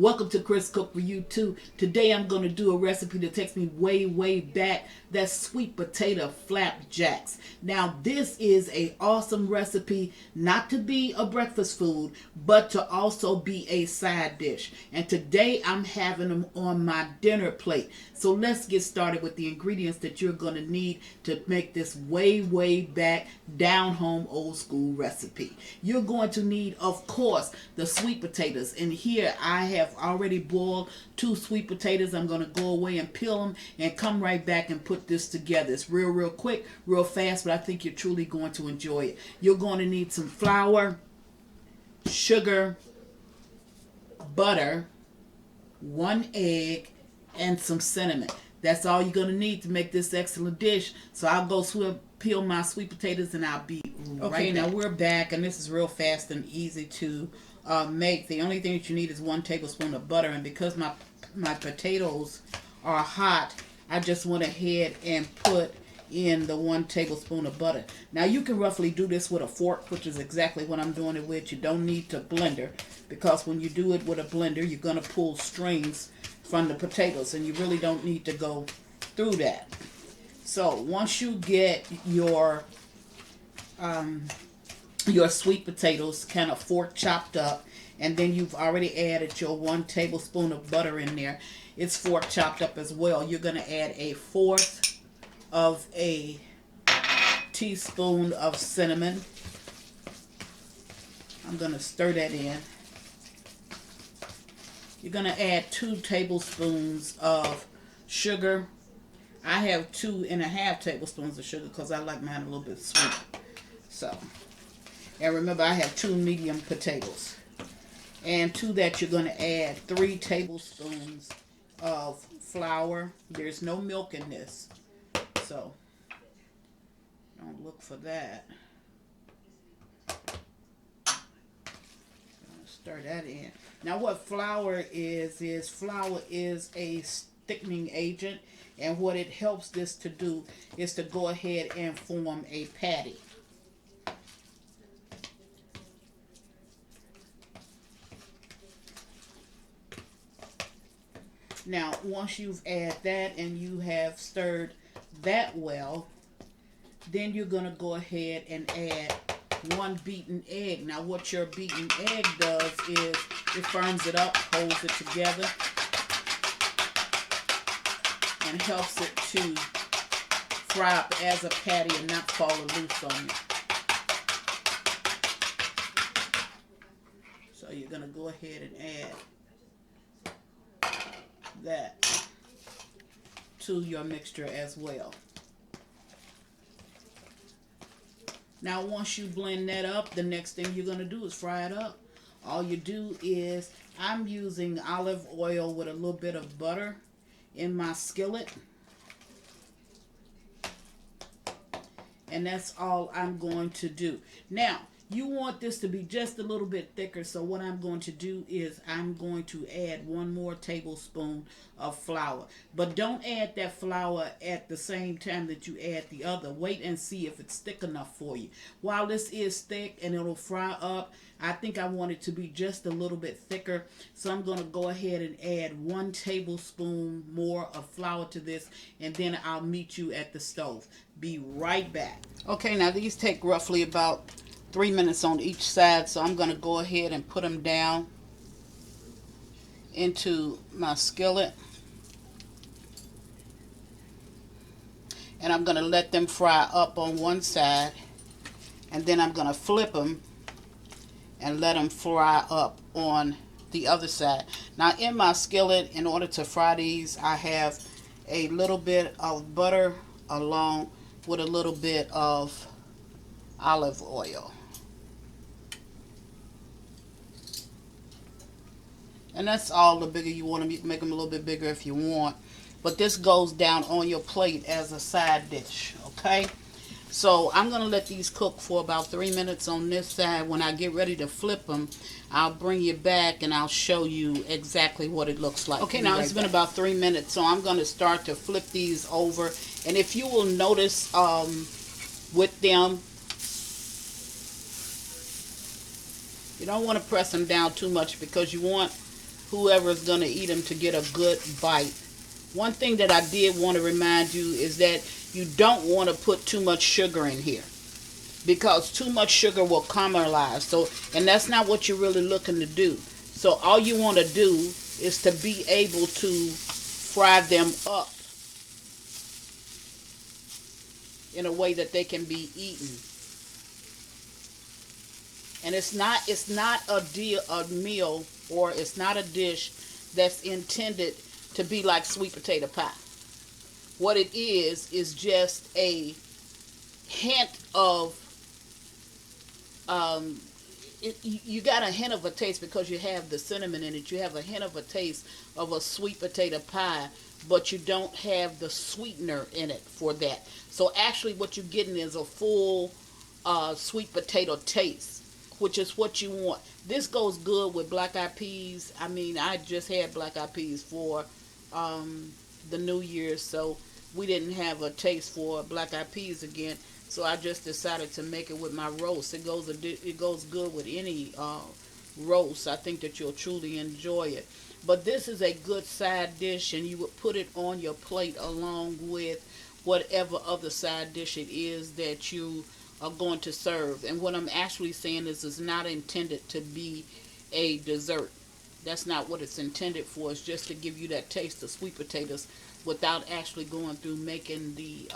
Welcome to Chris Cook for You Too. Today I'm going to do a recipe that takes me way back. That's sweet potato flapjacks. Now this is a awesome recipe, not to be a breakfast food, but to also be a side dish. And today I'm having them on my dinner plate. So let's get started with the ingredients that you're going to need to make this way back, down home, old school recipe. You're going to need, of course, the sweet potatoes. And here I have already boiled 2 sweet potatoes. I'm going to go away and peel them and come right back and put this together. It's real quick, real fast, but I think you're truly going to enjoy it. You're going to need some flour, sugar, butter, 1 egg, and some cinnamon. That's all you're going to need to make this excellent dish. So I'll go peel my sweet potatoes and I'll be right back. Now we're back, and this is real fast and easy to make. The only thing that you need is 1 tablespoon of butter, and because my potatoes are hot, I just went ahead and put in the 1 tablespoon of butter. Now you can roughly do this with a fork, which is exactly what I'm doing it with. You don't need to blender, because when you do it with a blender, you're going to pull strings from the potatoes, and you really don't need to go through that. So once you get your sweet potatoes kind of fork chopped up, and then you've already added your 1 tablespoon of butter in there, it's fork chopped up as well. You're going to add 1/4 of a teaspoon of cinnamon. I'm going to stir that in. You're going to add 2 tablespoons of sugar. I have 2.5 tablespoons of sugar because I like mine a little bit sweet. So, and remember, I have 2 medium potatoes. And to that, you're going to add 3 tablespoons of flour. There's no milk in this, so don't look for that. Stir that in. Now what flour is a thickening agent, and what it helps this to do is to go ahead and form a patty. Now once you've added that and you have stirred that well, then you're going to go ahead and add 1 beaten egg. Now what your beaten egg does is it firms it up, holds it together, and helps it to fry up as a patty and not fall loose on you. So you're going to go ahead and add that to your mixture as well. Now once you blend that up, the next thing you're going to do is fry it up. All you do is, I'm using olive oil with a little bit of butter in my skillet. And that's all I'm going to do. Now, you want this to be just a little bit thicker, so what I'm going to do is I'm going to add 1 more tablespoon of flour. But don't add that flour at the same time that you add the other. Wait and see if it's thick enough for you. While this is thick and it'll fry up, I think I want it to be just a little bit thicker. So I'm going to go ahead and add 1 tablespoon more of flour to this, and then I'll meet you at the stove. Be right back. Okay, now these take roughly about 3 minutes on each side, so I'm going to go ahead and put them down into my skillet, and I'm going to let them fry up on one side, and then I'm going to flip them and let them fry up on the other side. Now in my skillet, in order to fry these, I have a little bit of butter along with a little bit of olive oil. And that's all. The bigger you want to make them, a little bit bigger if you want. But this goes down on your plate as a side dish, okay? So I'm going to let these cook for about 3 minutes on this side. When I get ready to flip them, I'll bring you back and I'll show you exactly what it looks like. Okay, now it's been about 3 minutes, so I'm going to start to flip these over. And if you will notice with them, you don't want to press them down too much because you want whoever's going to eat them to get a good bite. One thing that I did want to remind you is that you don't want to put too much sugar in here, because too much sugar will caramelize. So, and that's not what you're really looking to do. So all you want to do is to be able to fry them up in a way that they can be eaten. And it's not a meal, or it's not a dish that's intended to be like sweet potato pie. What it is just a hint of you got a hint of a taste because you have the cinnamon in it. You have a hint of a taste of a sweet potato pie, but you don't have the sweetener in it for that. So actually what you're getting is a full sweet potato taste, which is what you want. This goes good with black eyed peas. I mean, I just had black eyed peas for the New Year's, so we didn't have a taste for black eyed peas again. So I just decided to make it with my roast. It goes good with any roast. I think that you'll truly enjoy it. But this is a good side dish, and you would put it on your plate along with whatever other side dish it is that you are going to serve. And what I'm actually saying is it's not intended to be a dessert. That's not what it's intended for. It's just to give you that taste of sweet potatoes without actually going through making the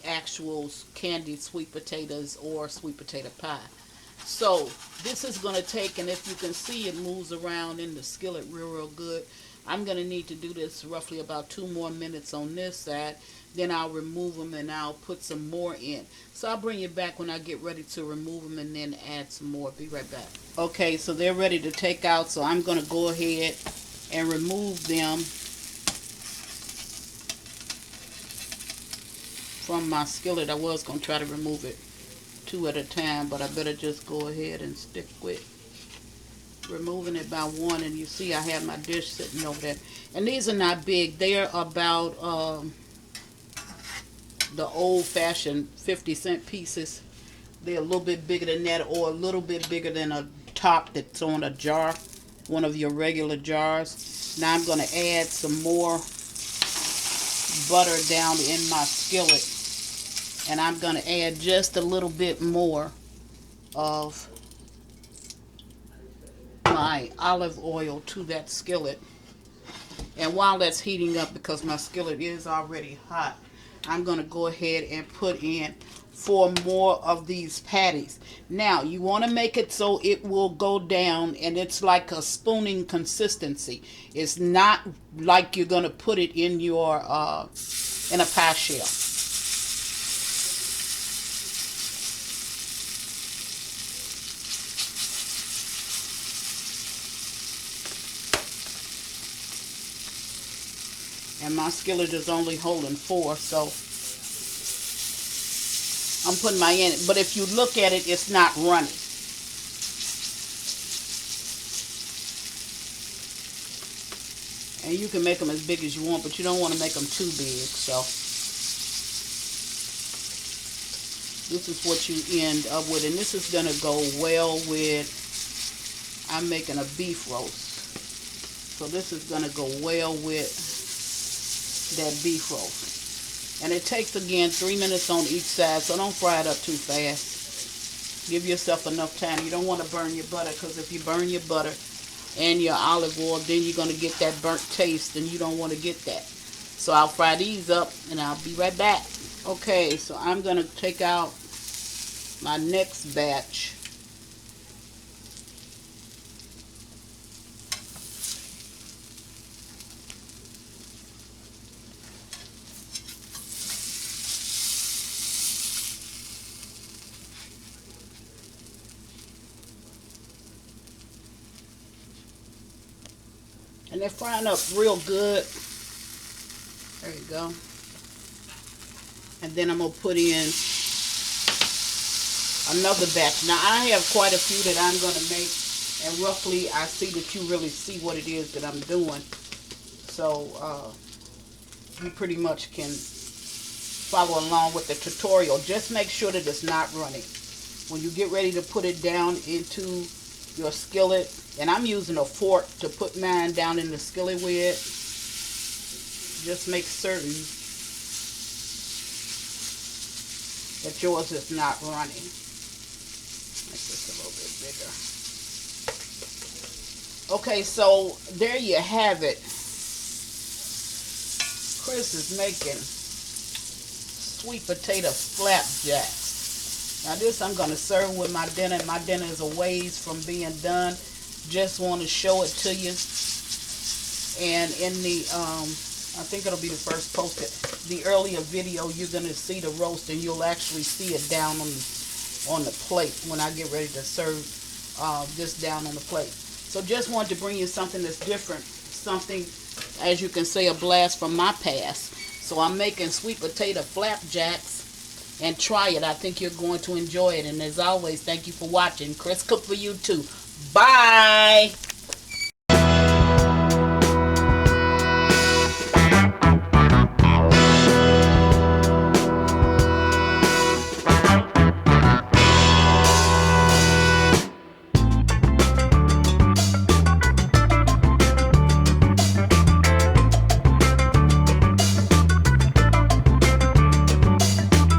actual candied sweet potatoes or sweet potato pie. So this is going to take, and if you can see, it moves around in the skillet real good. I'm going to need to do this roughly about 2 more minutes on this side. Then I'll remove them and I'll put some more in. So I'll bring you back when I get ready to remove them and then add some more. Be right back. Okay, so they're ready to take out. So I'm going to go ahead and remove them from my skillet. I was going to try to remove it 2 at a time, but I better just go ahead and stick with removing it by 1. And you see I have my dish sitting over there. And these are not big. They are about the old-fashioned 50-cent pieces. They're a little bit bigger than that, or a little bit bigger than a top that's on a jar, one of your regular jars. Now I'm going to add some more butter down in my skillet, and I'm going to add just a little bit more of my olive oil to that skillet. And while that's heating up, because my skillet is already hot, I'm going to go ahead and put in 4 more of these patties. Now, you want to make it so it will go down and it's like a spooning consistency. It's not like you're going to put it in your in a pie shell. And my skillet is only holding 4, so I'm putting my in it. But if you look at it, it's not running. And you can make them as big as you want, but you don't want to make them too big. So this is what you end up with. And this is going to go well with, I'm making a beef roast. So this is going to go well with that beef roast. And it takes, again, 3 minutes on each side, so don't fry it up too fast. Give yourself enough time. You don't want to burn your butter, because if you burn your butter and your olive oil, then you're going to get that burnt taste, and you don't want to get that. So I'll fry these up, and I'll be right back. Okay, so I'm going to take out my next batch. And they're frying up real good. There you go. And then I'm going to put in another batch. Now I have quite a few that I'm going to make. And roughly I see that you really see what it is that I'm doing. So you pretty much can follow along with the tutorial. Just make sure that it's not running. When you get ready to put it down into your skillet. And I'm using a fork to put mine down in the skillet with. Just make certain that yours is not running. Make this a little bit bigger. Okay, so there you have it. Chris is making sweet potato flapjacks. Now this I'm going to serve with my dinner. My dinner is a ways from being done. Just want to show it to you. And in the I think it'll be the first posted. The earlier video, you're gonna see the roast, and you'll actually see it down on the plate when I get ready to serve this down on the plate. So just wanted to bring you something that's different, something, as you can say, a blast from my past. So I'm making sweet potato flapjacks, and try it. I think you're going to enjoy it. And as always, thank you for watching. Chris Cook for you too. Bye.